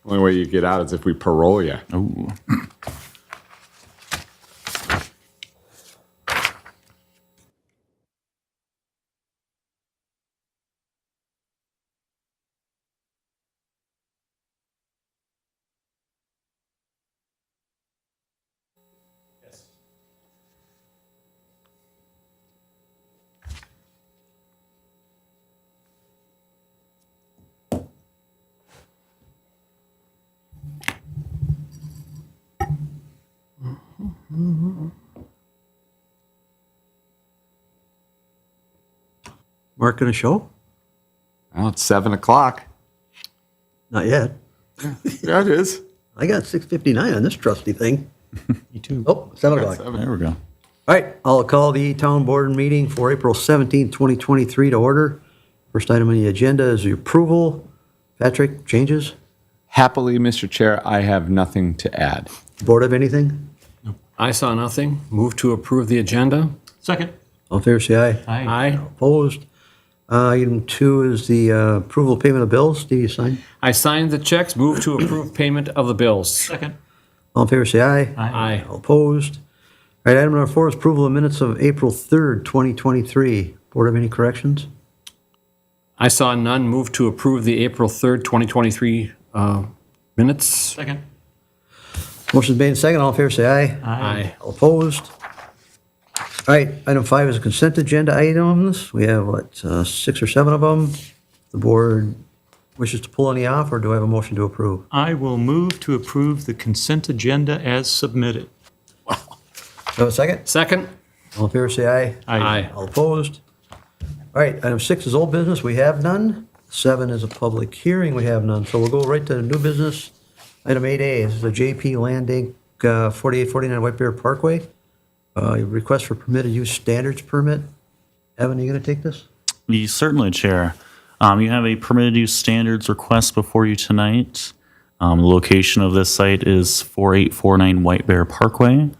Only way you get out is if we parole you. Ooh. Mark gonna show? Well, it's 7 o'clock. Not yet. Yeah, it is. I got 6:59 on this trusty thing. Me too. Oh, 7 o'clock. There we go. All right, I'll call the town board meeting for April 17th, 2023 to order. First item on the agenda is the approval. Patrick, changes? Happily, Mr. Chair, I have nothing to add. Board have anything? I saw nothing. Move to approve the agenda. Second. All in favor, say aye. Aye. Opposed? Item 2 is the approval of payment of bills. Steve, you sign? I signed the checks. Move to approve payment of the bills. Second. All in favor, say aye. Aye. All opposed? All right, item number 4 is approval of minutes of April 3rd, 2023. Board have any corrections? I saw none. Move to approve the April 3rd, 2023 minutes. Second. Motion's made and second. All in favor, say aye. Aye. All opposed? All right, item 5 is consent agenda items. We have, 6 or 7 of them. The board wishes to pull any off, or do I have a motion to approve? I will move to approve the consent agenda as submitted. Do I have a second? Second. All in favor, say aye. Aye. All opposed? All right, item 6 is old business. We have none. 7 is a public hearing. We have none. So we'll go right to the new business. Item 8A is the JP Land Inc. 4849 White Bear Parkway. Request for permitted use standards permit. Evan, are you going to take this? Certainly, Chair. You have a permitted use standards request before you tonight. The location of this site is 4849 White Bear Parkway.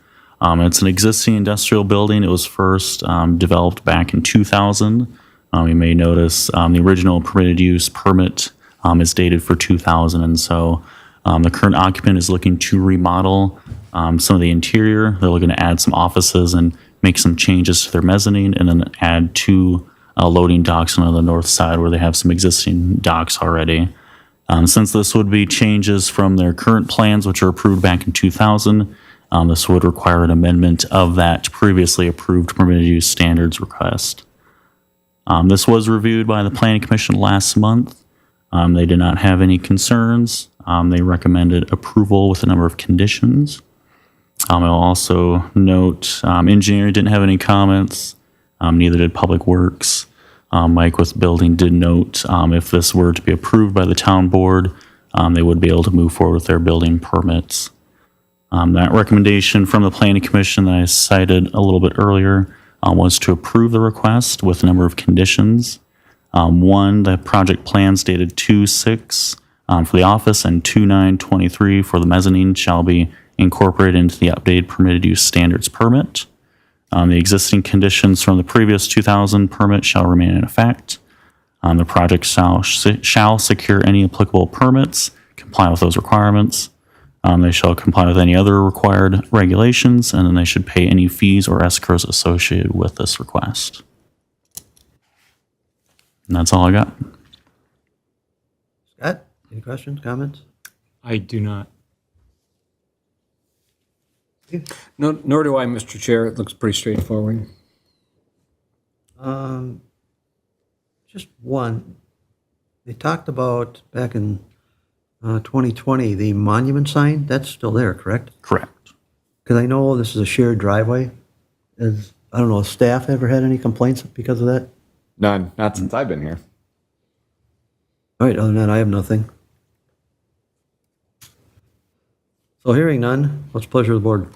It's an existing industrial building. It was first developed back in 2000. You may notice the original permitted use permit is dated for 2000, and so the current occupant is looking to remodel some of the interior. They're looking to add some offices and make some changes to their mezzanine, and then add 2 loading docks on the north side where they have some existing docks already. Since this would be changes from their current plans, which were approved back in 2000, this would require an amendment of that previously approved permitted use standards request. This was reviewed by the Planning Commission last month. They did not have any concerns. They recommended approval with a number of conditions. I'll also note engineering didn't have any comments. Neither did Public Works. Mike with building did note if this were to be approved by the town board, they would be able to move forward with their building permits. That recommendation from the Planning Commission that I cited a little bit earlier was to approve the request with a number of conditions. 1, the project plans dated 2/6 for the office and 2/9/23 for the mezzanine shall be incorporated into the updated permitted use standards permit. The existing conditions from the previous 2000 permit shall remain in effect. The project shall secure any applicable permits, comply with those requirements. They shall comply with any other required regulations, and then they should pay any fees or escrows associated with this request. And that's all I got. Scott, any questions, comments? I do not. No, nor do I, Mr. Chair. It looks pretty straightforward. Just one. They talked about back in 2020, the monument sign, that's still there, correct? Correct. Because I know this is a shared driveway. I don't know, has staff ever had any complaints because of that? None, not since I've been here. All right, other than that, I have nothing. So hearing none, what's the pleasure of the board?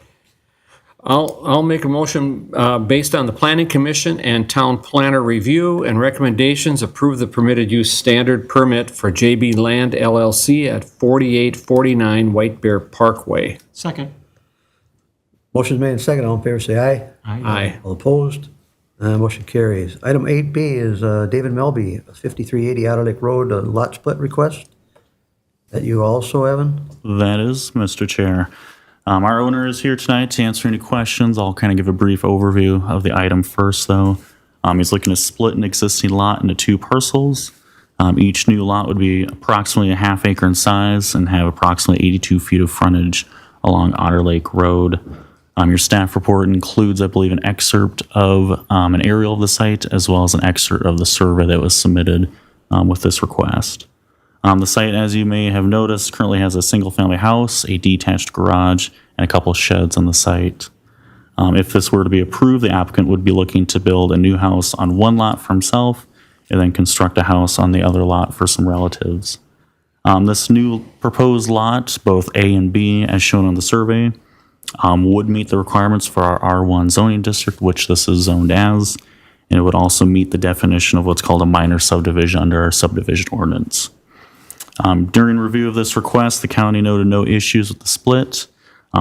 I'll make a motion based on the Planning Commission and Town Planner review and recommendations, approve the permitted use standard permit for JB Land LLC at 4849 White Bear Parkway. Second. Motion's made and second. All in favor, say aye. Aye. All opposed? Motion carries. Item 8B is David Melby, 5380 Otter Lake Road, lot split request. That you also, Evan? That is, Mr. Chair. Our owner is here tonight to answer any questions. I'll kind of give a brief overview of the item first, though. He's looking to split an existing lot into 2 parcels. Each new lot would be approximately a ½ acre in size and have approximately 82 feet of frontage along Otter Lake Road. Your staff report includes, I believe, an excerpt of an aerial of the site as well as an excerpt of the survey that was submitted with this request. The site, as you may have noticed, currently has a single-family house, a detached garage, and a couple sheds on the site. If this were to be approved, the applicant would be looking to build a new house on one lot for himself and then construct a house on the other lot for some relatives. This new proposed lot, both A and B, as shown on the survey, would meet the requirements for our R1 zoning district, which this is zoned as, and it would also meet the definition of what's called a minor subdivision under our subdivision ordinance. During review of this request, the county noted no issues with the split.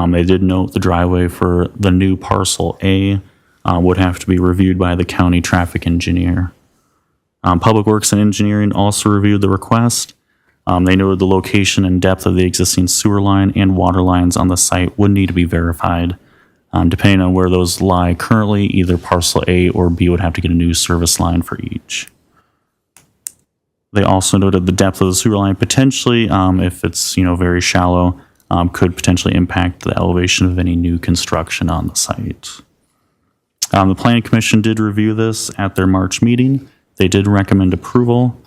They did note the driveway for the new parcel A would have to be reviewed by the county traffic engineer. Public Works and Engineering also reviewed the request. They noted the location and depth of the existing sewer line and water lines on the site would need to be verified. Depending on where those lie currently, either parcel A or B would have to get a new service line for each. They also noted the depth of the sewer line potentially, if it's very shallow, could potentially impact the elevation of any new construction on the site. The Planning Commission did review this at their March meeting. They did recommend approval.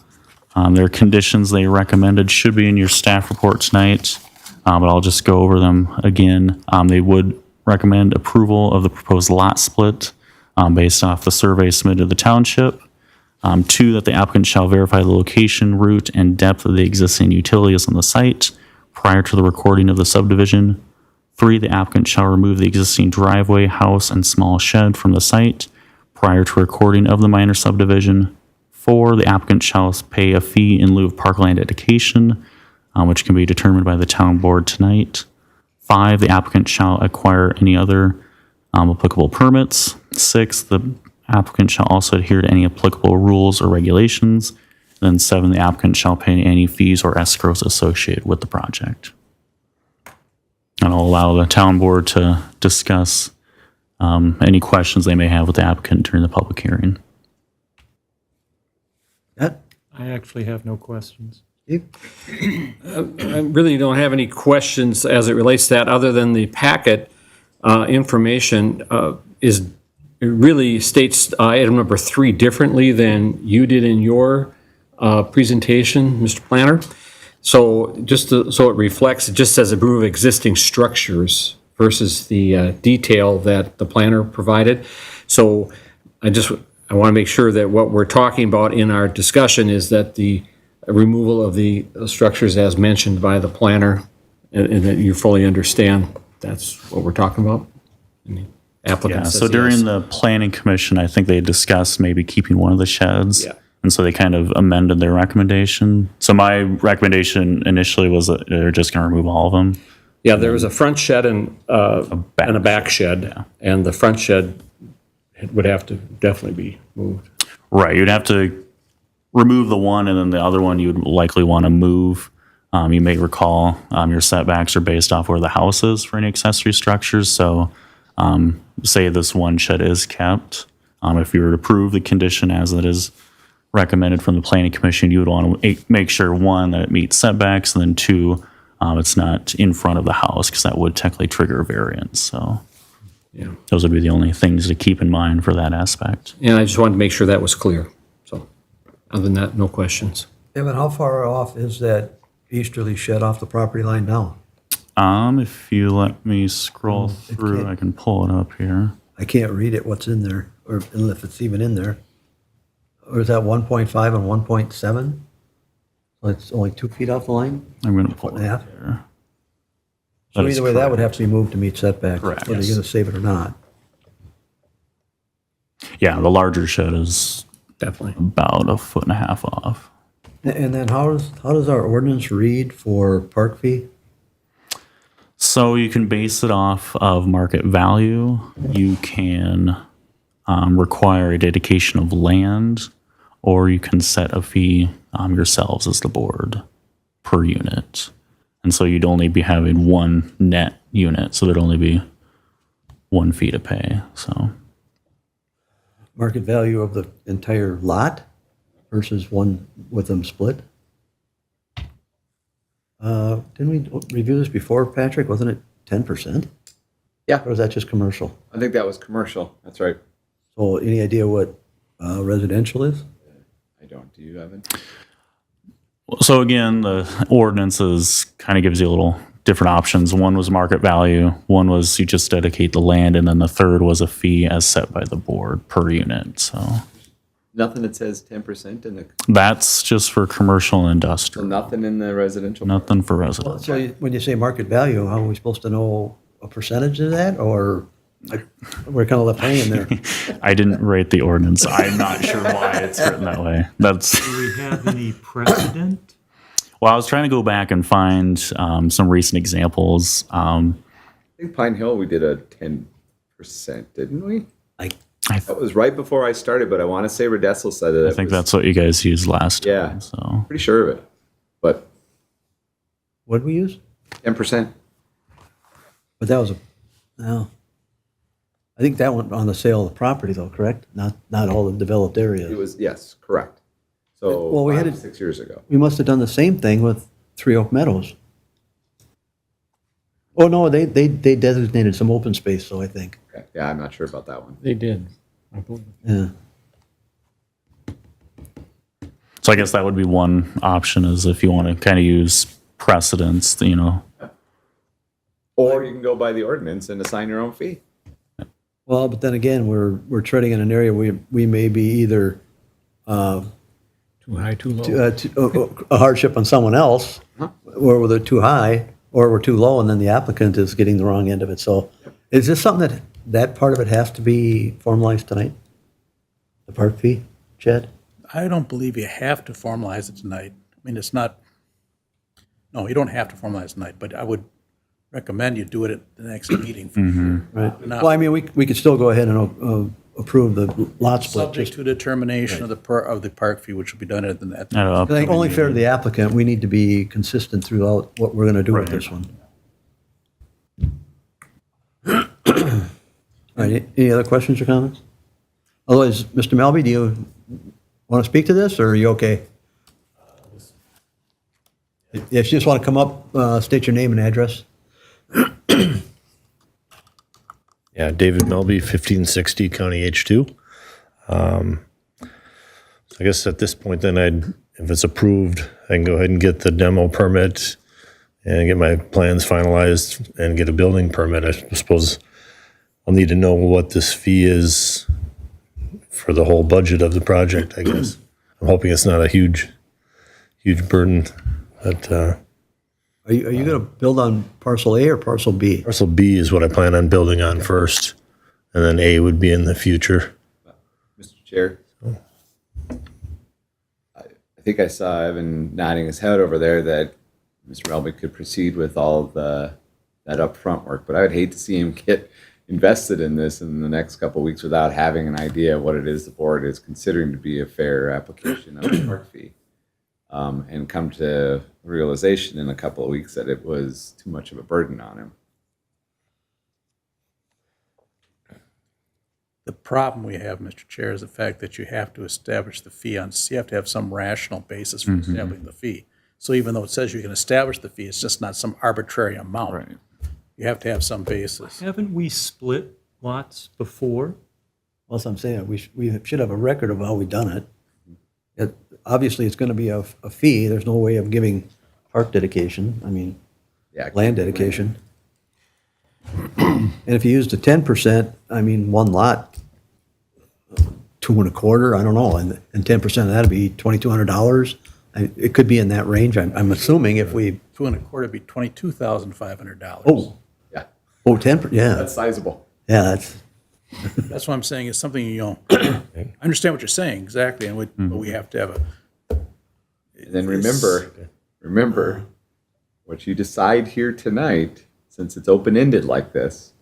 Their conditions they recommended should be in your staff report tonight, but I'll just go over them again. They would recommend approval of the proposed lot split based off the survey submitted to the township. 2, that the applicant shall verify the location, route, and depth of the existing utilities on the site prior to the recording of the subdivision. 3, the applicant shall remove the existing driveway, house, and small shed from the site prior to recording of the minor subdivision. 4, the applicant shall pay a fee in lieu of parkland dedication, which can be determined by the town board tonight. 5, the applicant shall acquire any other applicable permits. 6, the applicant shall also adhere to any applicable rules or regulations. Then 7, the applicant shall pay any fees or escrows associated with the project. And I'll allow the town board to discuss any questions they may have with the applicant during the public hearing. That? I actually have no questions. You? I really don't have any questions as it relates to that, other than the packet information it really states item number 3 differently than you did in your presentation, Mr. Planner. So so it reflects, it just says approve existing structures versus the detail that the planner provided. So I want to make sure that what we're talking about in our discussion is that the removal of the structures as mentioned by the planner, and that you fully understand that's what we're talking about. Applicant says so during yes. the planning commission, I think they discussed maybe keeping one of the sheds. Yeah. And so they kind of amended their recommendation. So my recommendation initially was that they're just going to remove all of them. Yeah, there was a front shed and a back shed, and the front shed would have to definitely be moved. Right. You'd have to remove the one, and then the other one you would likely want to move. You may recall your setbacks are based off where the house is for any accessory structures. So say this one shed is kept. If you were to approve the condition as it is recommended from the planning commission, you would want to make sure, 1, that it meets setbacks, and then 2, it's not in front of the house, because that would technically trigger a variance. So Yeah. those would be the only things to keep in mind for that aspect. And I just wanted to make sure that was clear. So other than that, no questions. Evan, how far off is that easterly shed off the property line now? If you let me scroll through, can't- I can pull it up here. I can't read it, what's in there, or if it's even in there. Or is that 1.5 and 1.7? It's only 2 feet off the line? I'm going to pull Foot it and a half? up here. So That is either way, that would correct. have to be moved to meet setbacks, Correct, whether yes. you're going to save it or not. Yeah, the larger shed is Definitely. about 1.5 feet off. And then how does our ordinance read for park fee? So you can base it off of market value. You can require a dedication of land, or you can set a fee yourselves as the board per unit. And so you'd only be having one net unit, so there'd only be one fee to pay, so. Market value of the entire lot versus one with them split? Didn't we review this before, Patrick? Wasn't it 10%? Yeah. Or was that just commercial? I think that was commercial. That's right. So any idea what residential is? I don't. Do you, Evan? So again, the ordinances kind of gives you a little different options. One was market value, one was you just dedicate the land, and then the third was a fee as set by the board per unit. So Nothing that says 10% in the, that's just for commercial and so industrial, nothing in the residential. nothing for residential. So when you say market value, how are we supposed to know a percentage of that? Or like, we're kind of left hanging there? I didn't write the ordinance. I'm not sure why it's written that way. That's Do we have any precedent? well, I was trying to go back and find some recent examples. I think Pine Hill, we did a 10%, didn't we? That was right before I started, but I want to say Redessel said it. I think that's what you guys used last Yeah. time. So Pretty sure of it. But What did we use? 10%. But that was no. I think that went on the sale of the property though, correct? Not all the developed It areas. was, yes, correct. So Well, we had 5 it- 6 years ago. We must have done the same thing with Three Oak Meadows. Oh, no, they designated some open space, so I think. Okay. Yeah, I'm not sure about that one. They did. I believe. Yeah. So I guess that would be one option is if you want to kind of use precedents, you know. Or you can go by the ordinance and assign your own fee. Well, but then again, we're treading in an area we may be either Too high, too low. a hardship on someone else, or they're too high, or we're too low, and then the applicant is getting the wrong end of it. So is this something that part of it has to be formalized tonight? The park fee, Chad? I don't believe you have to formalize it tonight. I mean, it's not, no, you don't have to formalize it tonight, but I would recommend you do it at the next meeting. for sure. Right. Now- Well, I mean, we could still go ahead and approve the lot split. Subject Just, to determination of the park fee, which will be done at the, At a I think only fair to the applicant, we need to be consistent throughout what we're going to do with this one. All right, any other questions or comments? Otherwise, Mr. Melby, do you want to speak to this, or are you okay? If you just want to come up, state your name and address. Yeah, David Melby, 1560 County H2. So I guess at this point then if it's approved, I can go ahead and get the demo permit and get my plans finalized and get a building permit. I suppose I'll need to know what this fee is for the whole budget of the project, I guess. I'm hoping it's not a huge burden, but Are you going to build on parcel A or parcel B? parcel B is what I plan on building on first, and then A would be in the future. Mr. Chair. I think I saw Evan nodding his head over there that Mr. Melby could proceed with all of that upfront work, but I would hate to see him get invested in this in the next couple of weeks without having an idea of what it is the board is considering to be a fair application of the park fee. And come to realization in a couple of weeks that it was too much of a burden on him. The problem we have, Mr. Chair, is the fact that you have to establish the fee on, you have to have some rational basis for establishing the fee. So even though it says you can establish the fee, it's just not some arbitrary amount. Right. You have to have some basis. Haven't we split lots before? Well, that's what I'm saying. We should have a record of how we've done it. Obviously, it's going to be a fee. There's no way of giving park dedication, Yeah, land dedication. And if you used the 10%, one lot, $2.25, I don't know, and 10% of that would be $2,200. It could be in that range, I'm assuming if we, $2.25 would be $22,500. oh, yeah, 10%, yeah, that's sizable. yeah, that's, That's what I'm saying, is something, I understand what you're saying, exactly, and but we have to have a, And then remember, what you decide here tonight, since it's open-ended like this,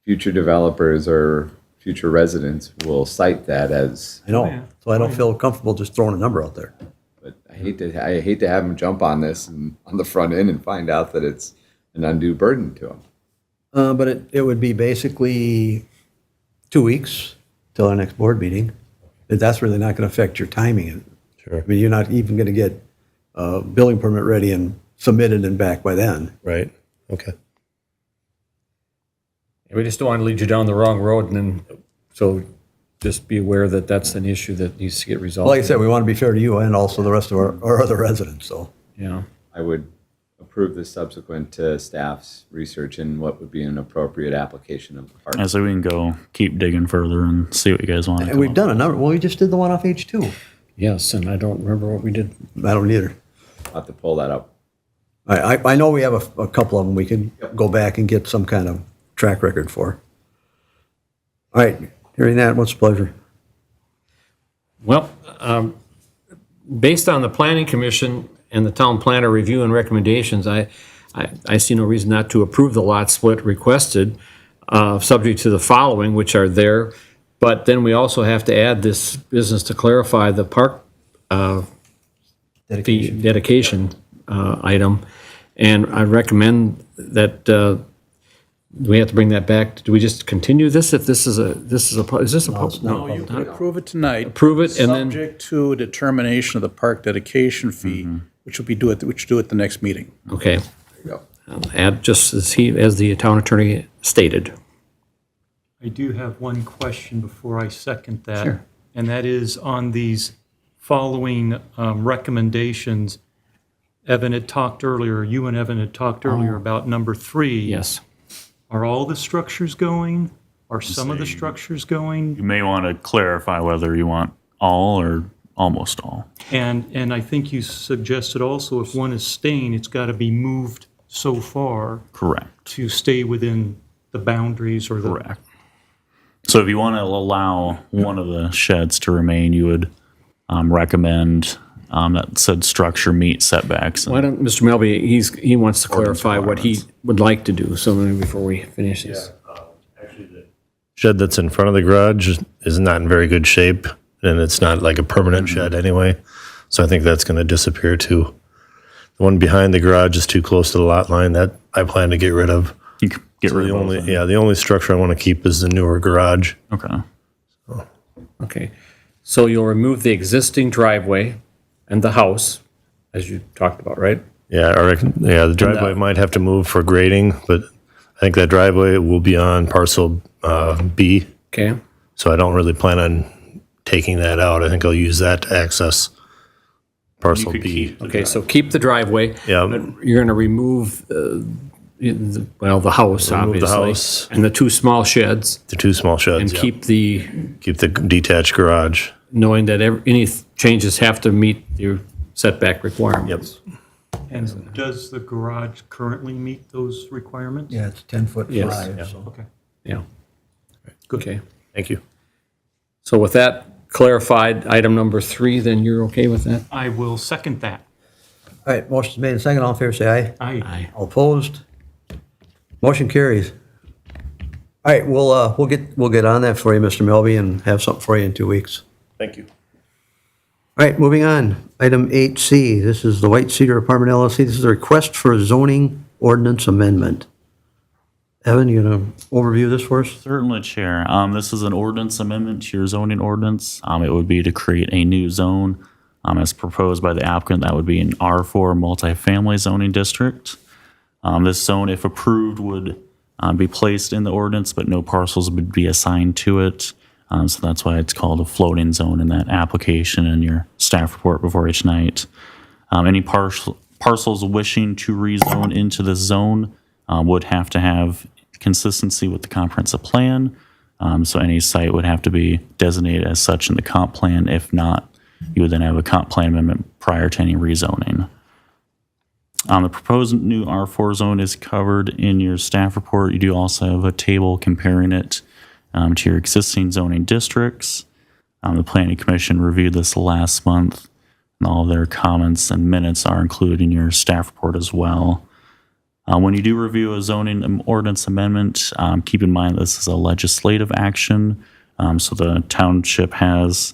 future developers or future residents will cite that as, I know. So I don't feel comfortable just throwing a number out there. but I I hate to have them jump on this and on the front end and find out that it's an undue burden to them. But it would be basically 2 weeks till our next board meeting. But that's really not going to affect your timing. Sure. I mean, you're not even going to get a building permit ready and submitted and back by then. Right, okay. We just don't want to lead you down the wrong road, and then, so just be aware that that's an issue that needs to get resolved. Like I said, we want to be fair to you and also the rest of our other residents, so. Yeah. I would approve this subsequent to staff's research and what would be an appropriate application of the park. And so we can go keep digging further and see what you guys want. And we've done a number, well, we just did the one off H2. Yes, and I don't remember what we did. I don't either. I'll have to pull that up. I know we have a couple of them we can go back and get some kind of track record for. All right, hearing that, what's the pleasure? Well, based on the planning commission and the town planner review and recommendations, I see no reason not to approve the lot split requested, subject to the following, which are there. But then we also have to add this business to clarify the park fee dedication item. And I recommend that we have to bring that back. Do we just continue this if this is a, No, you can approve it tonight. Approve it and then- Subject to determination of the park dedication fee, which will be due at the next meeting. Okay. There you go. Add just as the town attorney stated. I do have one question before I second that. Sure. And that is on these following recommendations. Evan had talked earlier, you and Evan had talked earlier about number 3. Yes. Are all the structures going? Are some of the structures going? You may want to clarify whether you want all or almost all. And I think you suggested also if one is staying, it's got to be moved so far Correct. to stay within the boundaries or the. Correct. So if you want to allow one of the sheds to remain, you would recommend that said structure meet setbacks. Why don't, Mr. Melby, he wants to clarify what he would like to do, so maybe before we finish this. Actually, the shed that's in front of the garage is not in very good shape, and it's not like a permanent shed anyway. So I think that's going to disappear too. The one behind the garage is too close to the lot line. That I plan to get rid of. You can get So rid the of only, both. the only structure I want to keep is the newer garage. Okay. Okay. So you'll remove the existing driveway and the house, as you talked about, right? Yeah, the driveway might have to move for grading, but I think that driveway will be on parcel B. Okay. So I don't really plan on taking that out. I think I'll use that to access parcel could B. keep the Okay, so keep the driveway. Yeah. But you're going to remove, the house, Remove the obviously. house. And the 2 small sheds, The 2 small sheds. and yeah. keep the, Keep the detached garage. knowing that any changes have to meet your setback requirements. And does the garage currently meet those requirements? Yeah, it's 10-foot Yes. drive, so. Okay. Yeah. Okay. Thank you. So with that clarified, item number 3, then you're okay with that? I will second that. All right, motion's made and second, all in favor, say aye. Aye. All opposed? Motion carries. All right, we'll get on that for you, Mr. Melby, and have something for you in 2 weeks. Thank you. All right, moving on. Item 8C, this is the White Cedar Apartment LLC. This is a request for a zoning ordinance amendment. Evan, you gonna overview this for us? Certainly, Chair. This is an ordinance amendment to your zoning ordinance. It would be to create a new zone as proposed by the applicant. That would be an R4 multifamily zoning district. This zone, if approved, would be placed in the ordinance, but no parcels would be assigned to it. So that's why it's called a floating zone in that application and your staff report before each night. Any parcels wishing to rezone into this zone would have to have consistency with the comprehensive plan. So any site would have to be designated as such in the comp plan. If not, you would then have a comp plan amendment prior to any rezoning. The proposed new R4 zone is covered in your staff report. You do also have a table comparing it to your existing zoning districts. The Planning Commission reviewed this last month, and all of their comments and minutes are included in your staff report as well. When you do review a zoning ordinance amendment, keep in mind this is a legislative action. So the township has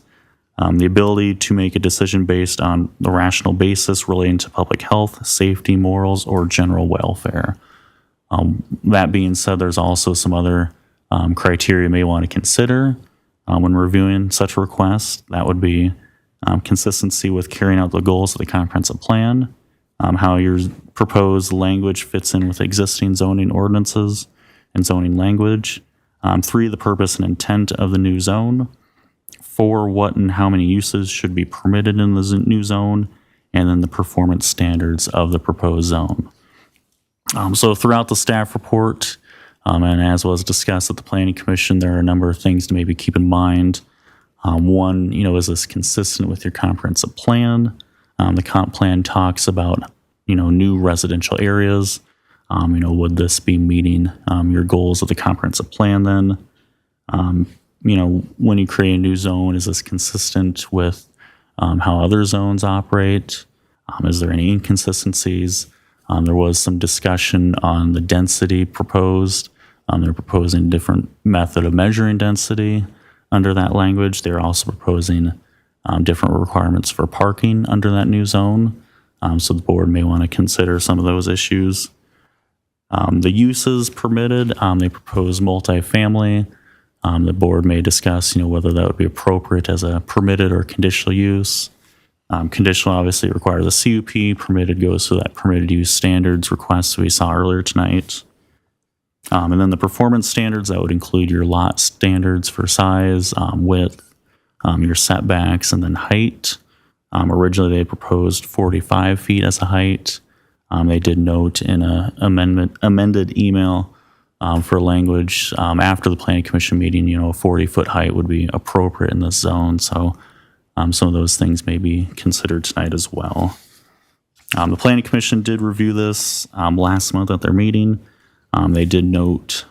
The ability to make a decision based on the rational basis relating to public health, safety, morals, or general welfare. That being said, there's also some other criteria you may want to consider when reviewing such a request. That would be consistency with carrying out the goals of the comprehensive plan, how your proposed language fits in with existing zoning ordinances and zoning language. 3, the purpose and intent of the new zone. 4, what and how many uses should be permitted in the new zone, and then the performance standards of the proposed zone. So throughout the staff report, and as was discussed at the Planning Commission, there are a number of things to maybe keep in mind. One, is this consistent with your comprehensive plan? The comp plan talks about, new residential areas. Would this be meeting your goals of the comprehensive plan then? When you create a new zone, is this consistent with how other zones operate? Is there any inconsistencies? There was some discussion on the density proposed. They're proposing a different method of measuring density under that language. They're also proposing different requirements for parking under that new zone. So the board may want to consider some of those issues. The uses permitted, they propose multifamily. The board may discuss, whether that would be appropriate as a permitted or conditional use. Conditional obviously requires a CUP. Permitted goes to that permitted use standards request we saw earlier tonight. And then the performance standards, that would include your lot standards for size, width, your setbacks, and then height. Originally, they proposed 45 feet as a height. They did note in a amended email for language after the Planning Commission meeting, a 40-foot height would be appropriate in this zone. So some of those things may be considered tonight as well. The Planning Commission did review this last month at their meeting. They did note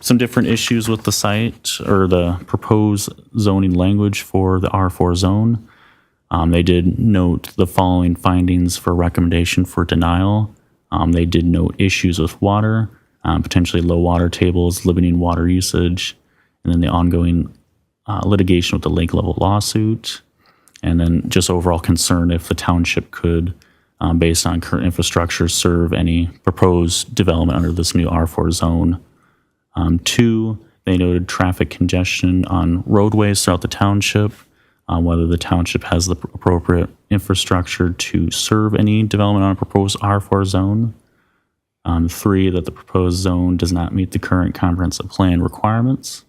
some different issues with the site or the proposed zoning language for the R4 zone. They did note the following findings for recommendation for denial. They did note issues with water, potentially low water tables, limiting water usage, and then the ongoing litigation with the lake level lawsuit, and then just overall concern if the township could, based on current infrastructure, serve any proposed development under this new R4 zone. 2, they noted traffic congestion on roadways throughout the township, whether the township has the appropriate infrastructure to serve any development on a proposed R4 zone. 3, that the proposed zone does not meet the current comprehensive plan requirements.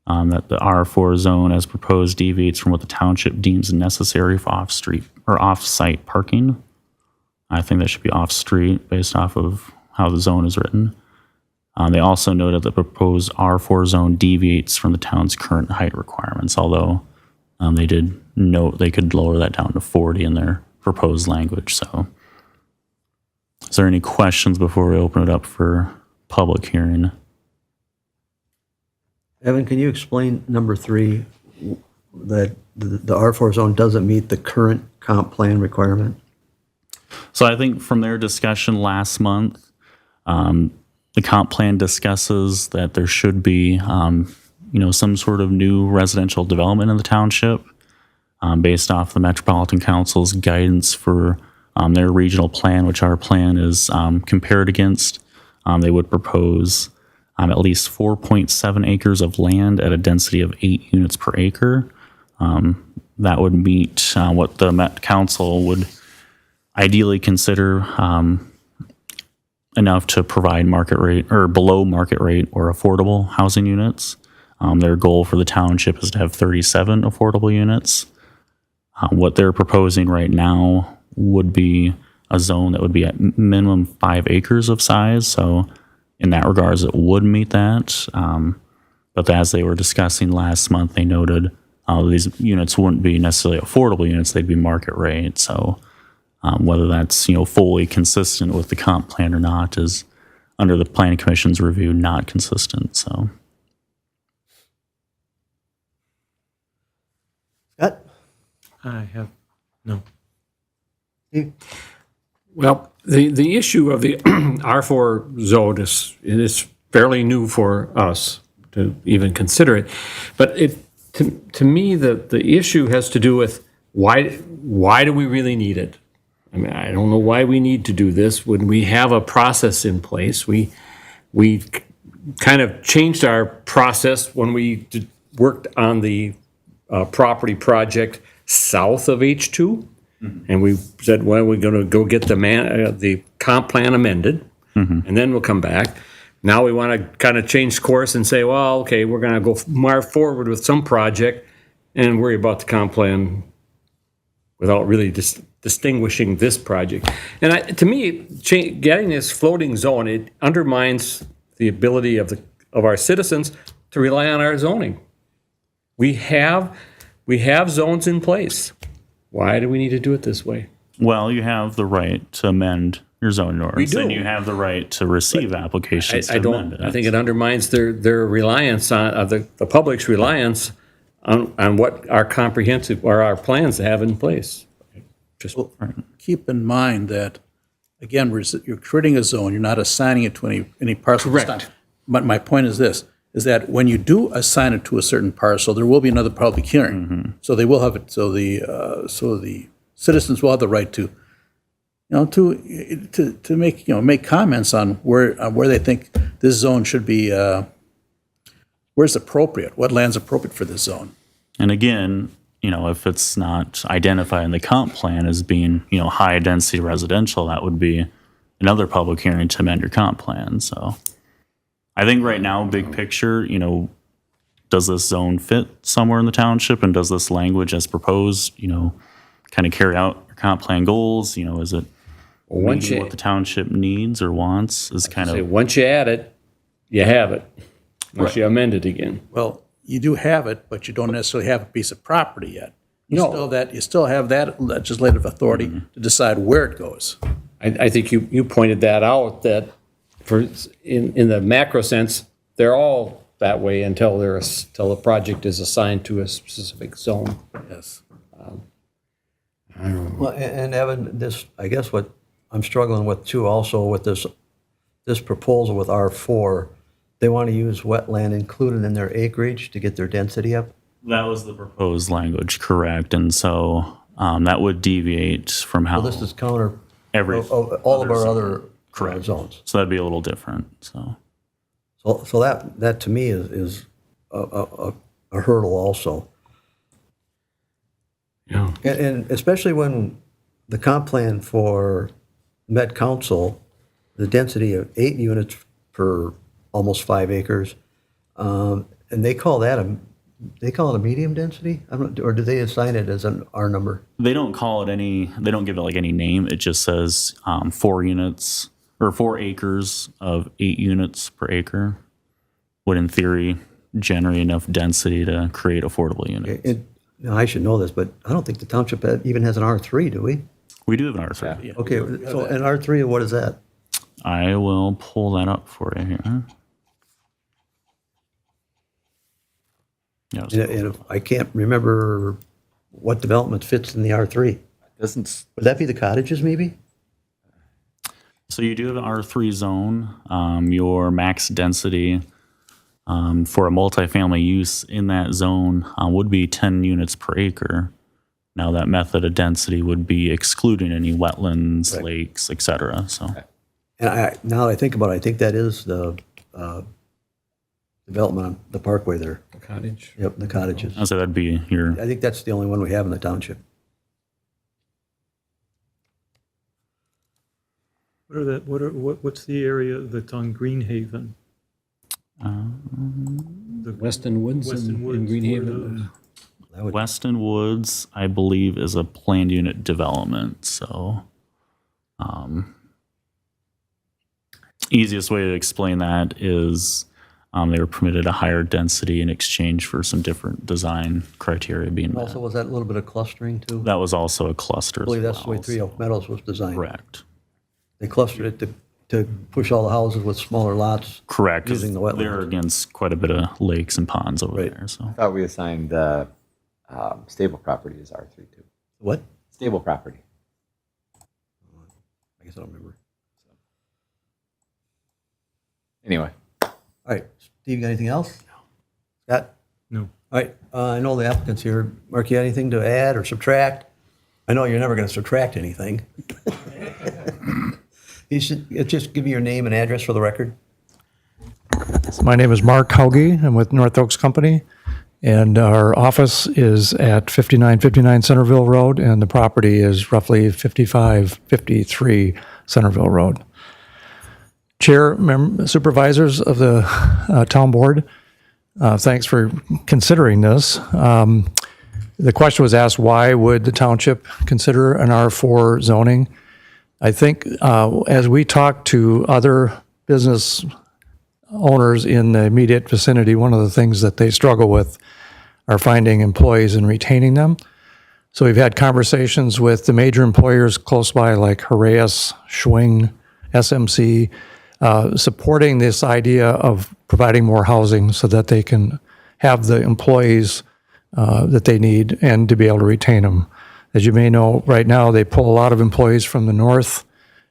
That the R4 zone as proposed deviates from what the township deems necessary for off-street or off-site parking. I think that should be off-street based off of how the zone is written. They also noted the proposed R4 zone deviates from the town's current height requirements, although they did note they could lower that down to 40 in their proposed language. So is there any questions before we open it up for public hearing? Evan, can you explain number 3, that the R4 zone doesn't meet the current comp plan requirement? So I think from their discussion last month, the comp plan discusses that there should be, some sort of new residential development in the township based off the Metropolitan Council's guidance for their regional plan, which our plan is compared against. They would propose at least 4.7 acres of land at a density of 8 units per acre. That would meet what the Met Council would ideally consider enough to provide market rate or below market rate or affordable housing units. Their goal for the township is to have 37 affordable units. What they're proposing right now would be a zone that would be at minimum 5 acres of size. So in that regards, it would meet that. But as they were discussing last month, they noted these units wouldn't be necessarily affordable units, they'd be market rate. So whether that's fully consistent with the comp plan or not is, under the Planning Commission's review, not consistent. So Scott? I have, no. Well, the issue of the R4 zone is fairly new for us to even consider it, but it to me, the issue has to do with why do we really need it? I mean, I don't know why we need to do this when we have a process in place. We kind of changed our process when we worked on the property project south of H2. And we said, well, we're going to go get the comp plan amended, and then we'll come back. Now we want to kind of change course and say, well, okay, we're going to go more forward with some project and worry about the comp plan without really distinguishing this project. And to me, getting this floating zone, it undermines the ability of our citizens to rely on our zoning. We have zones in place. Why do we need to do it this way? Well, you have the right to amend your zoning ordinance, do. and you have the right to receive applications to amend it. I think it undermines their reliance on the public's reliance on what our comprehensive or our plans have in place. Just Keep in mind that, again, you're creating a zone, you're not assigning it to any parcel. Correct. But my point is this, is that when you do assign it to a certain parcel, there will be another public hearing. So they will have it, so the citizens will have the right to, to make comments on where they think this zone should be, where's appropriate, what land's appropriate for this zone. And again, if it's not identified in the comp plan as being, high density residential, that would be another public hearing to amend your comp plan. So I think right now, big picture, does this zone fit somewhere in the township, and does this language as proposed, kind of carry out your comp plan goals? Is it meeting what the township needs or wants? Is kind of once you add it, you have it. Once you amend it again. Well, you do have it, but you don't necessarily have a piece of property yet. You still have that legislative authority to decide where it goes. I think you pointed that out, that in the macro sense, they're all that way until the project is assigned to a specific zone. Yes. Well, and Evan, I guess what I'm struggling with too, also with this proposal with R4, they want to use wetland included in their acreage to get their density up. that was the proposed language, correct? And so that would deviate from how Well, this is counter every all of our other correct zones. So that'd be a little different. So So that to me is a hurdle also. Yeah. And especially when the comp plan for Met Council, the density of 8 units per almost 5 acres, and they call it a medium density? Or do they assign it as an R number? they don't call it any. They don't give it like any name. It just says 4 units or 4 acres of 8 units per acre would, in theory, generate enough density to create affordable units. Now, I should know this, but I don't think the township even has an R3, do we? We do have an R3. Yeah. Okay, so an R3, what is that? I will pull that up for you here. Yeah, And if I can't remember what development fits in the R3. Doesn't Would that be the cottages, maybe? so you do have an R3 zone. Your max density for a multifamily use in that zone would be 10 units per acre. Now that method of density would be excluding any wetlands, Right. lakes, et cetera. So And now that I think about it, I think that is the development on the parkway there. The cottage. Yep, the cottages. I'd say that'd be your, I think that's the only one we have in the township. What's the area that's on Greenhaven? The Weston Woods Weston in Woods, Greenhaven. That would- Weston Woods, I believe, is a planned unit development. So, easiest way to explain that is they were permitted a higher density in exchange for some different design criteria being met. Also, was that a little bit of clustering too? That was also a cluster. I believe as that's the way well, Three Oak Meadows was designed. correct. They clustered it to push all the houses with smaller lots. Correct. 'Cause Using the wetlands. they're against quite a bit of lakes and ponds over Right. there. So I thought we assigned stable property as R3 too. What? Stable property. I guess I don't remember. Anyway, All right, Steve, you got anything else? Scott? No. All right, I know the applicant's here. Mark, you got anything to add or subtract? I know you're never going to subtract anything. You should just give me your name and address for the record. My name is Mark Hauge. I'm with North Oaks Company, and our office is at 5959 Centerville Road, and the property is roughly 5553 Centerville Road. Chair, supervisors of the town board, thanks for considering this. The question was asked, why would the township consider an R4 zoning? I think as we talk to other business owners in the immediate vicinity, one of the things that they struggle with are finding employees and retaining them. So we've had conversations with the major employers close by, like Haraeus, Schwing, SMC, supporting this idea of providing more housing so that they can have the employees that they need and to be able to retain them. As you may know, right now they pull a lot of employees from the north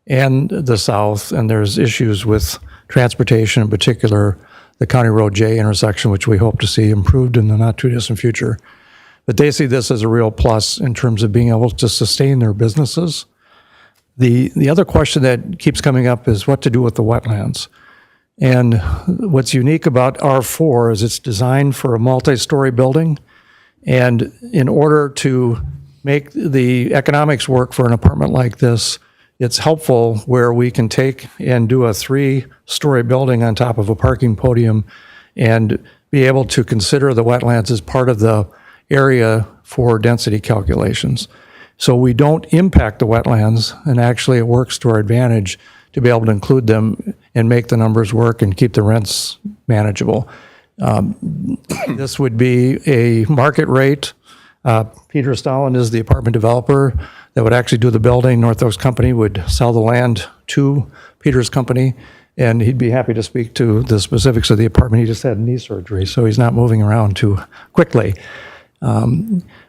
and the south, and there's issues with transportation, in particular the County Road J intersection, which we hope to see improved in the not too distant future. But they see this as a real plus in terms of being able to sustain their businesses. The other question that keeps coming up is what to do with the wetlands. And what's unique about R4 is it's designed for a multi-story building. And in order to make the economics work for an apartment like this, it's helpful where we can take and do a 3-story building on top of a parking podium and be able to consider the wetlands as part of the area for density calculations. So we don't impact the wetlands, and actually it works to our advantage to be able to include them and make the numbers work and keep the rents manageable. This would be a market rate. Peter Stalin is the apartment developer that would actually do the building. North Oaks Company would sell the land to Peter's company, and he'd be happy to speak to the specifics of the apartment. He just had knee surgery, so he's not moving around too quickly. But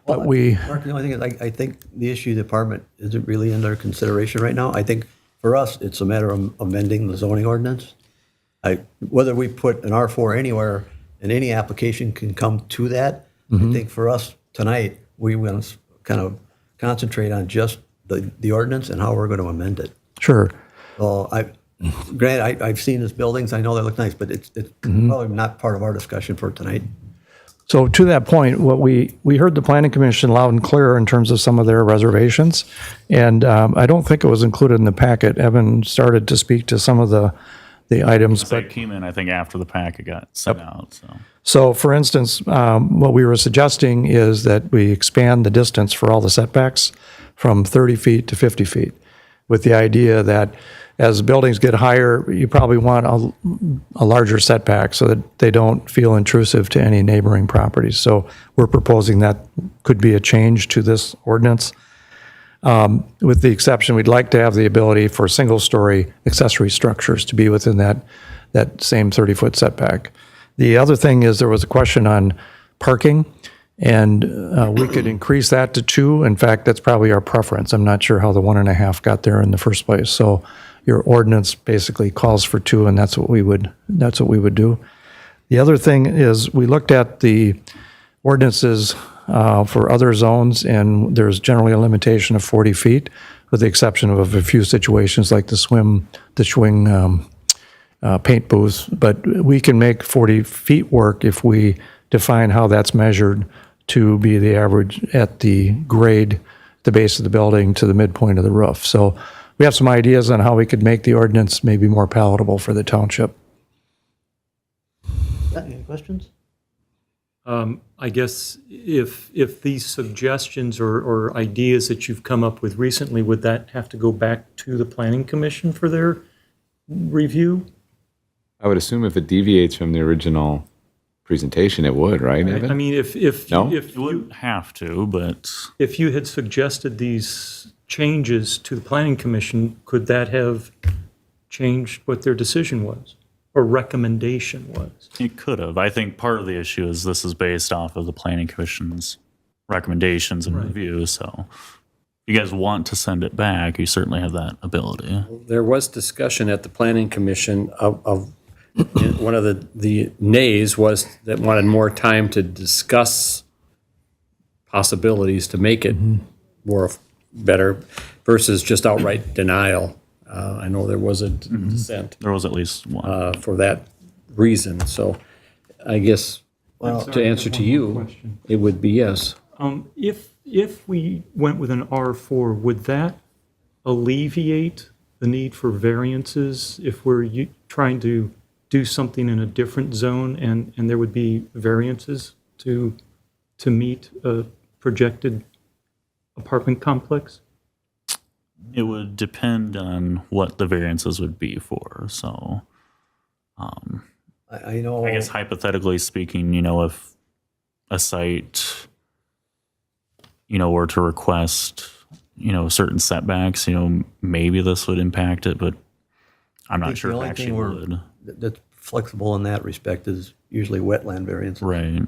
Mark, the only thing is, I think the issue of the apartment isn't really under consideration right now. I think for us, it's a matter of amending the zoning ordinance. Whether we put an R4 anywhere and any application can come to that, I think for us tonight, we want to kind of concentrate on just the ordinance and how we're going to amend it. Sure. So granted, I've seen his buildings. I know they look nice, but it's probably not part of our discussion for tonight. So to that point, what we heard the Planning Commission loud and clear in terms of some of their reservations, and I don't think it was included in the packet. Evan started to speak to some of the items, So but it came in, I think, after the packet got sent out. so for instance, what we were suggesting is that we expand the distance for all the setbacks from 30 feet to 50 feet, with the idea that as buildings get higher, you probably want a larger setback so that they don't feel intrusive to any neighboring properties. So we're proposing that could be a change to this ordinance. With the exception, we'd like to have the ability for single-story accessory structures to be within that same 30-foot setback. The other thing is there was a question on parking, and we could increase that to 2. In fact, that's probably our preference. I'm not sure how the 1.5 got there in the first place. So your ordinance basically calls for 2, and that's what we would do. The other thing is we looked at the ordinances for other zones, and there's generally a limitation of 40 feet, with the exception of a few situations like the swing paint booths. But we can make 40 feet work if we define how that's measured to be the average at the grade, the base of the building to the midpoint of the roof. So we have some ideas on how we could make the ordinance maybe more palatable for the township. Any questions? I guess if these suggestions or ideas that you've come up with recently, would that have to go back to the Planning Commission for their review? I would assume if it deviates from the original presentation, it would, right, Evan? I mean, if No? if You wouldn't have to, but if you had suggested these changes to the Planning Commission, could that have changed what their decision was or recommendation was? it could have. I think part of the issue is this is based off of the Planning Commission's recommendations and review. So if you guys want to send it back, you certainly have that ability. There was discussion at the Planning Commission of one of the nays was that wanted more time to discuss possibilities to make it more better versus just outright denial. I know there was a dissent There was at least one. for that reason. So I guess to answer to you, it would be yes. If we went with an R4, would that alleviate the need for variances if we're trying to do something in a different zone and there would be variances to meet a projected apartment complex? It would depend on what the variances would be for. So I know. I guess hypothetically speaking, if a site, were to request, certain setbacks, maybe this would impact it, but I'm not sure the if only actually thing would. that's flexible in that respect is usually wetland variance. Right.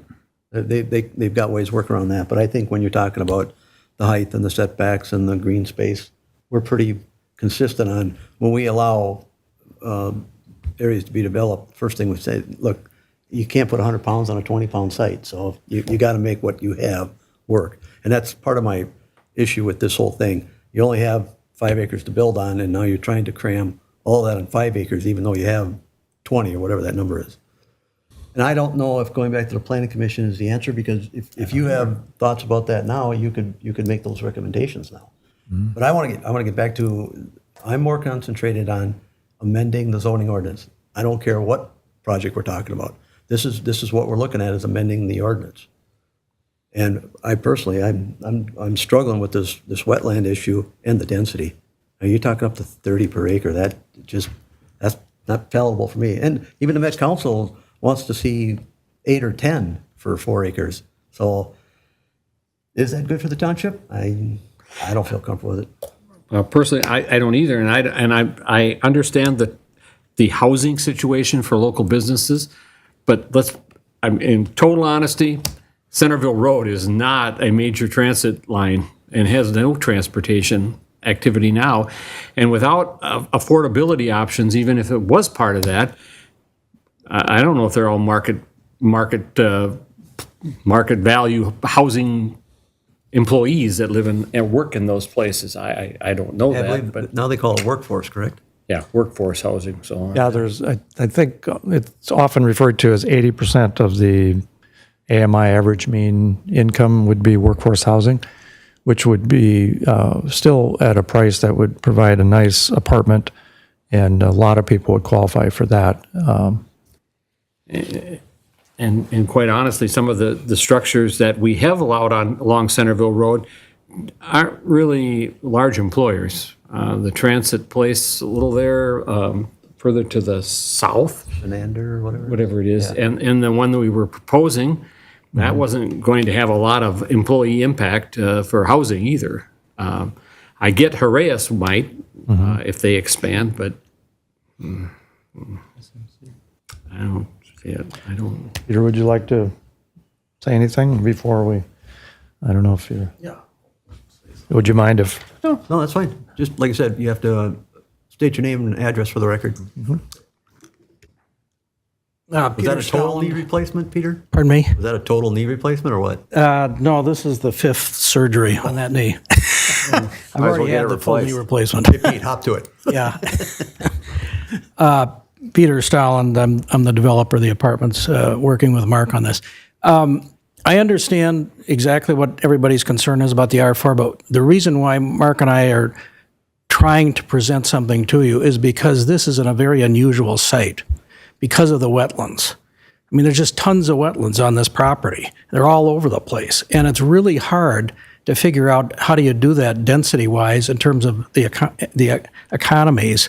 They've got ways to work around that, but I think when you're talking about the height and the setbacks and the green space, we're pretty consistent on when we allow areas to be developed. First thing we say, look, you can't put 100 pounds on a 20-pound site, so you got to make what you have work. And that's part of my issue with this whole thing. You only have 5 acres to build on, and now you're trying to cram all that on 5 acres, even though you have 20 or whatever that number is. And I don't know if going back to the planning commission is the answer, because if you have thoughts about that now, you could make those recommendations now. But I want to get back to, I'm more concentrated on amending the zoning ordinance. I don't care what project we're talking about. This is what we're looking at, is amending the ordinance. And I personally, I'm struggling with this wetland issue and the density. Now, you're talking up to 30 per acre. That's not palatable for me. And even the Met Council wants to see 8 or 10 for 4 acres. So is that good for the township? I don't feel comfortable with it. Personally, I don't either, and I understand the housing situation for local businesses, but I'm in total honesty, Centerville Road is not a major transit line and has no transportation activity now, and without affordability options, even if it was part of that, I don't know if they're all market value housing employees that live and work in those places. I don't know I that, believe, but now they call it workforce, correct? yeah, workforce housing. So Yeah, I think it's often referred to as 80% of the AMI average mean income would be workforce housing, which would be still at a price that would provide a nice apartment, and a lot of people would qualify for that. And quite honestly, some of the structures that we have allowed along Centerville Road aren't really large employers. The transit place a little there, further to the south, Fernandez or whatever it is, and the one that we were proposing, that wasn't going to have a lot of employee impact for housing either. I get Haraeus might if they expand, but I don't see it. I don't. Peter, would you like to say anything before we, I don't know if you're. Yeah. Would you mind if, No, that's fine. Just like I said, you have to state your name and address for the record. Was that a total knee replacement, Peter? Pardon me? Was that a total knee replacement or what? No, this is the 5th surgery on that knee. I've already had the full knee replacement. Hey, Pete, hop to it. Yeah. Peter Stolland, I'm the developer of the apartments, working with Mark on this. I understand exactly what everybody's concern is about the R4, but the reason why Mark and I are trying to present something to you is because this is a very unusual site because of the wetlands. I mean, there's just tons of wetlands on this property. They're all over the place, and it's really hard to figure out how do you do that density-wise in terms of the economies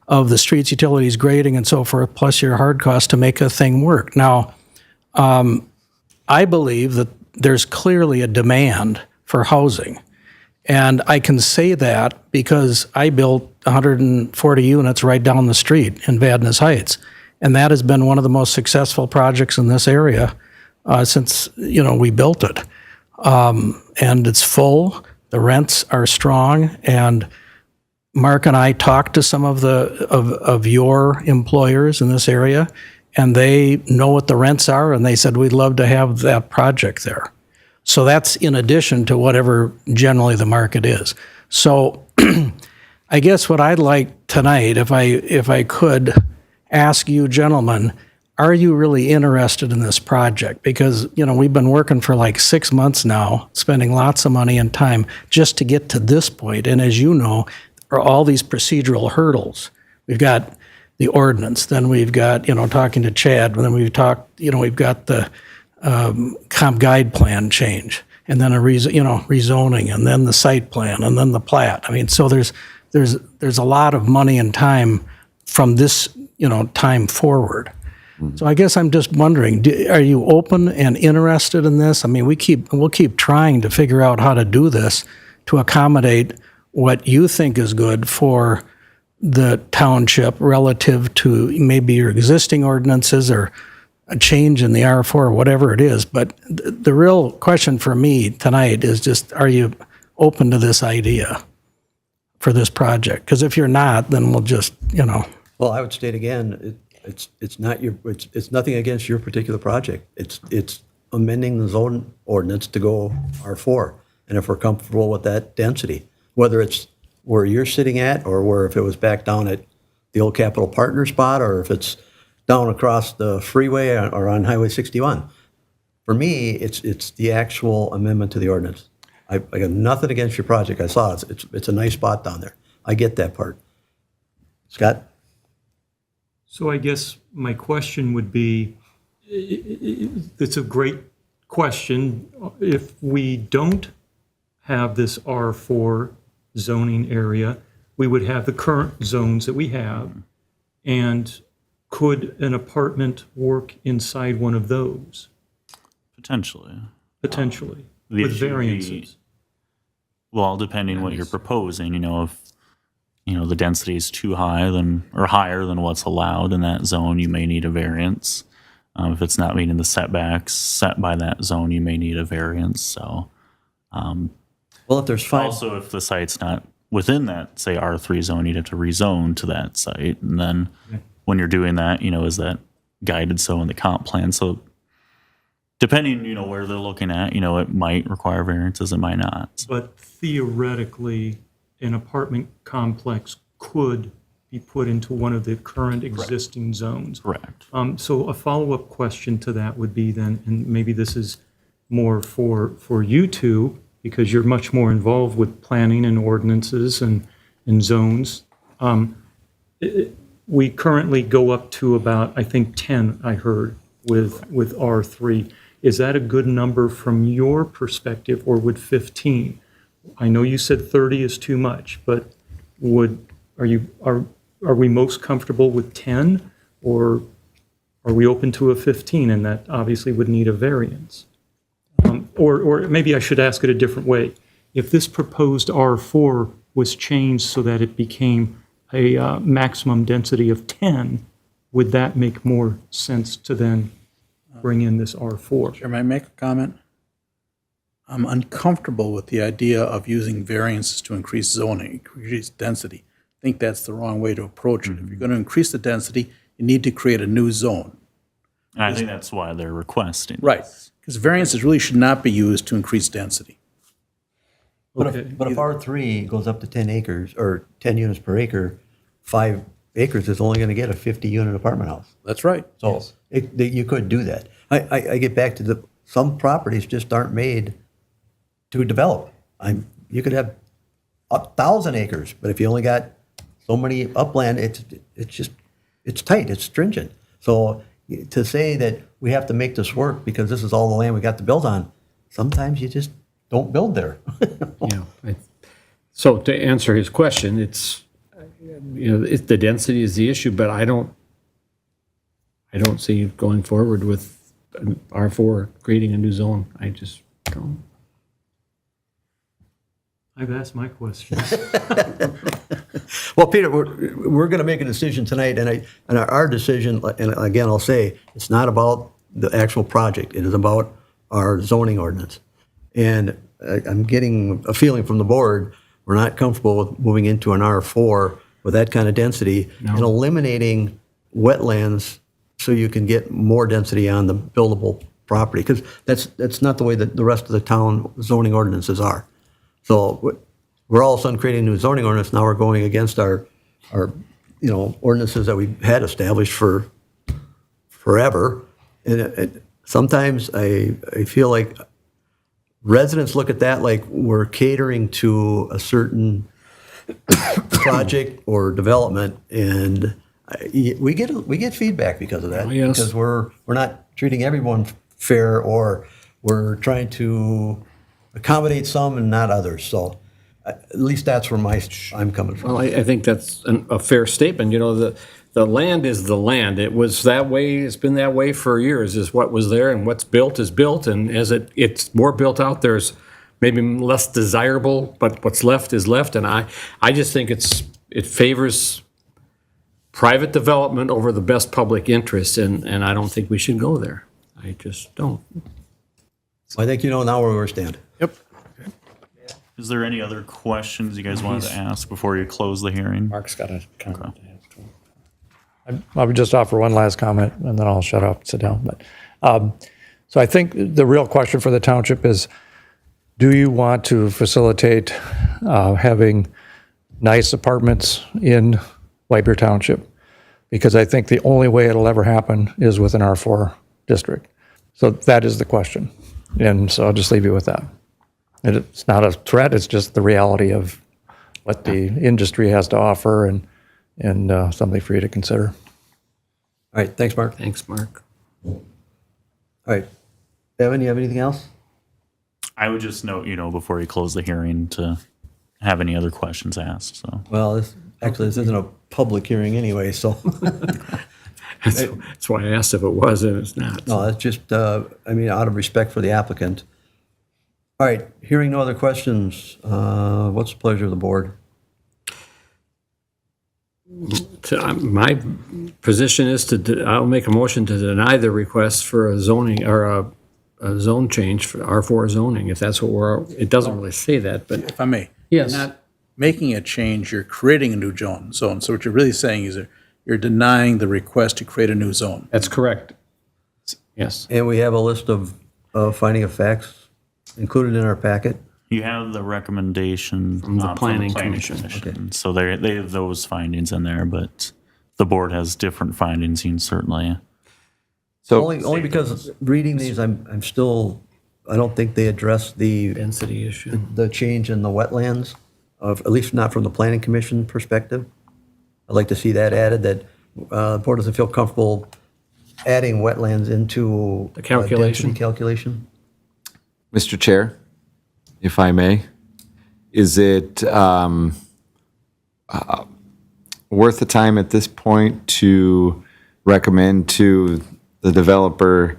of the streets, utilities, grading, and so forth, plus your hard cost to make a thing work. Now, I believe that there's clearly a demand for housing. And I can say that because I built 140 units right down the street in Vadnais Heights. And that has been one of the most successful projects in this area since, we built it. And it's full, the rents are strong, and Mark and I talked to some of your employers in this area, and they know what the rents are, and they said, we'd love to have that project there. So that's in addition to whatever generally the market is. So I guess what I'd like tonight, if I could ask you gentlemen, are you really interested in this project? Because, we've been working for like 6 months now, spending lots of money and time just to get to this point. And as you know, there are all these procedural hurdles. We've got the ordinance, then we've got, talking to Chad, and then we've got the comp guide plan change, and then rezoning, and then the site plan, and then the plat. I mean, so there's a lot of money and time from this, time forward. So I guess I'm just wondering, are you open and interested in this? I mean, we'll keep trying to figure out how to do this to accommodate what you think is good for the township relative to maybe your existing ordinances or a change in the R4 or whatever it is. But the real question for me tonight is just, are you open to this idea for this project? Because if you're not, then we'll just, Well, I would state again, it's nothing against your particular project. It's amending the zone ordinance to go R4. And if we're comfortable with that density, whether it's where you're sitting at, or where if it was back down at the old Capital Partner spot, or if it's down across the freeway or on Highway 61. For me, it's the actual amendment to the ordinance. I got nothing against your project. I saw it. It's a nice spot down there. I get that part. Scott? So I guess my question would be, it's a great question. If we don't have this R4 zoning area, we would have the current zones that we have. And could an apartment work inside one of those? Potentially. Potentially, The with issue would be- variances. Well, depending what you're proposing, if the density is too high or higher than what's allowed in that zone, you may need a variance. If it's not meeting the setbacks set by that zone, you may need a variance. So, Well, if there's 5, also if the site's not within that, say R3 zone, you'd have to rezone to that site. And then when you're doing that, is that guided so in the comp plan? So depending, where they're looking at, it might require variances, it might not. But theoretically, an apartment complex could be put into one of the current existing zones. Correct. So a follow-up question to that would be then, and maybe this is more for you two, because you're much more involved with planning and ordinances and zones. We currently go up to about, I think, 10, I heard, with R3. Is that a good number from your perspective, or would 15? I know you said 30 is too much, but are we most comfortable with 10, or are we open to a 15, and that obviously would need a variance? Or maybe I should ask it a different way. If this proposed R4 was changed so that it became a maximum density of 10, would that make more sense to then bring in this R4? Chair, may I make a comment? I'm uncomfortable with the idea of using variances to increase zoning, increase density. I think that's the wrong way to approach it. If you're going to increase the density, you need to create a new zone. And I think that's why they're requesting. Right, because variances really should not be used to increase density. but if R3 goes up to 10 acres, or 10 units per acre, 5 acres is only going to get a 50-unit apartment house. That's right. So you could do that. I get back to some properties just aren't made to develop. You could have 1,000 acres, but if you only got so many upland, it's tight, it's stringent. So to say that we have to make this work because this is all the land we got to build on, sometimes you just don't build there. Yeah. So to answer his question, it's the density is the issue, but I don't see going forward with R4 creating a new zone. I just don't. I've asked my question. Well, Peter, we're going to make a decision tonight, and our decision, and again, I'll say, it's not about the actual project. It is about our zoning ordinance. And I'm getting a feeling from the board, we're not comfortable with moving into an R4 with that kind of density and eliminating wetlands so you can get more density on the buildable property, because that's not the way that the rest of the town zoning ordinances are. So we're all of a sudden creating a new zoning ordinance, now we're going against our ordinances that we had established for forever. And sometimes I feel like residents look at that like we're catering to a certain project or development, and we get feedback because of that. yes. Because we're not treating everyone fair, or we're trying to accommodate some and not others. So at least that's where I'm coming from. Well, I think that's a fair statement. You know, the land is the land. It was that way, it's been that way for years, is what was there, and what's built is built, and as it's more built out, there's maybe less desirable, but what's left is left, and I just think it favors private development over the best public interest, and I don't think we should go there. I just don't. I think you know now where we stand. Yep. Is there any other questions you guys wanted to ask before you close the hearing? Mark's got a comment. I would just offer one last comment, and then I'll shut up and sit down. But so I think the real question for the township is, do you want to facilitate having nice apartments in White Bear Township? Because I think the only way it'll ever happen is with an R4 district. So that is the question. And so I'll just leave you with that. And it's not a threat, it's just the reality of what the industry has to offer, and something for you to consider. All right, thanks, Mark. Thanks, Mark. All right, Evan, you have anything else? I would just note, before you close the hearing, to have any other questions asked. So Well, this isn't a public hearing anyway, so. That's why I asked if it was, and it's not. No, it's just, out of respect for the applicant. All right, hearing no other questions, what's the pleasure of the board? My position is I'll make a motion to deny the request for a zoning, or a zone change for R4 zoning, if that's what it doesn't really say that, but If I may. yes. You're not making a change, you're creating a new zone. So what you're really saying is you're denying the request to create a new zone. That's correct. Yes. And we have a list of finding of facts included in our packet. you have the recommendation From the Planning Commission. So they have those findings in there, but the board has different findings. You can certainly. So Only because reading these, I don't think they address the Density issue. change in the wetlands, at least not from the planning commission perspective. I'd like to see that added, that the board doesn't feel comfortable adding wetlands into The calculation. density calculation. Mr. Chair, if I may, is it worth the time at this point to recommend to the developer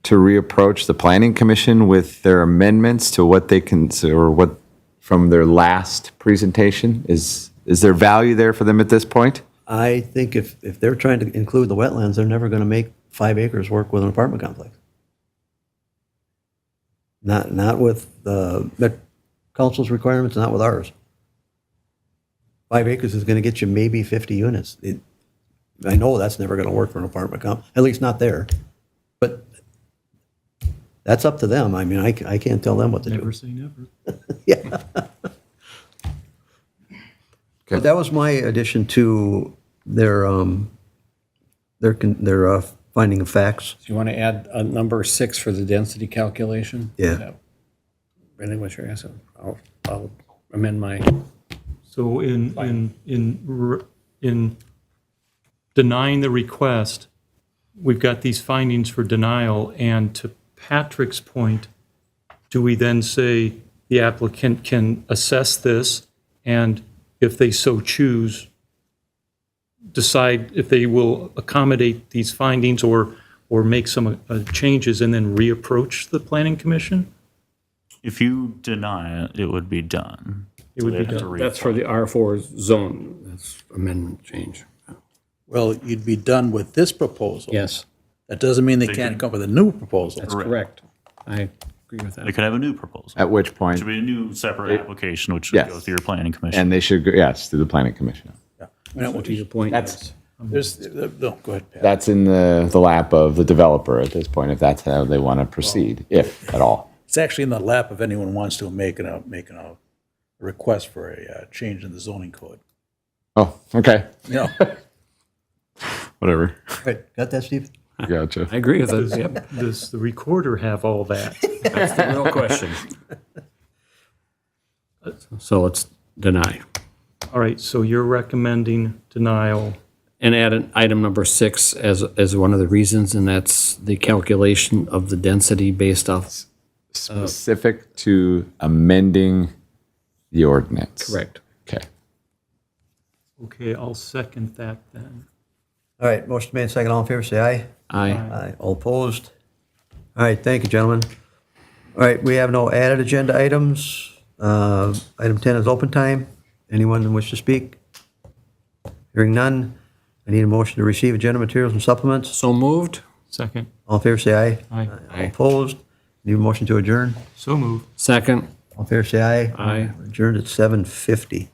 to reapproach the Planning Commission with their amendments to what they consider, or what from their last presentation? Is there value there for them at this point? I think if they're trying to include the wetlands, they're never going to make 5 acres work with an apartment complex. Not with the council's requirements, not with ours. 5 acres is going to get you maybe 50 units. I know that's never going to work for an apartment complex, at least not there. But that's up to them. I mean, I can't tell them what to do. Never say never. Yeah. But that was my addition to their finding of facts. Do you want to add a number 6 for the density calculation? Yeah. Is that really what you're asking? I'll amend my, So in denying the request, we've got these findings for denial, and to Patrick's point, do we then say the applicant can assess this, and if they so choose, decide if they will accommodate these findings or make some changes, and then reapproach the planning commission? If you deny it, it would be done. It would So be they'd have to done. that's for the R4 zone, that's amendment change. Well, you'd be done with this proposal. Yes, That doesn't mean they can't come up with a new proposal. that's correct. I agree with They that. could have a new proposal. At which It point, should be a new separate application, which would Yes. go through your planning commission. and they should go, yes, to the Planning Commission. Yeah. I mean, To your point, That's There's, no, go ahead, Pat. That's in the lap of the developer at this point, if that's how they want to proceed, if at all. It's actually in the lap if anyone wants to make a request for a change in the zoning code. Oh, okay, You know, whatever. Right, got that, Steve? Gotcha. I agree with it. Yep. Does the recorder have all that? That's the real question. So let's deny. All right, so you're recommending denial. And add an item number 6 as one of the reasons, and that's the calculation of the density based off. Specific to amending the ordinance. Correct. Okay. Okay, I'll second that then. All right, motion made, second, all in favor, say aye. Aye. Aye. All opposed? All right, thank you, gentlemen. All right, we have no added agenda items. Item 10 is open time. Anyone wish to speak? Hearing none, I need a motion to receive agenda materials and supplements. So moved? Second. All in favor, say aye. Aye. All opposed? Need a motion to adjourn. So moved. Second? All in favor, say aye. Aye. Adjourned at 7:50.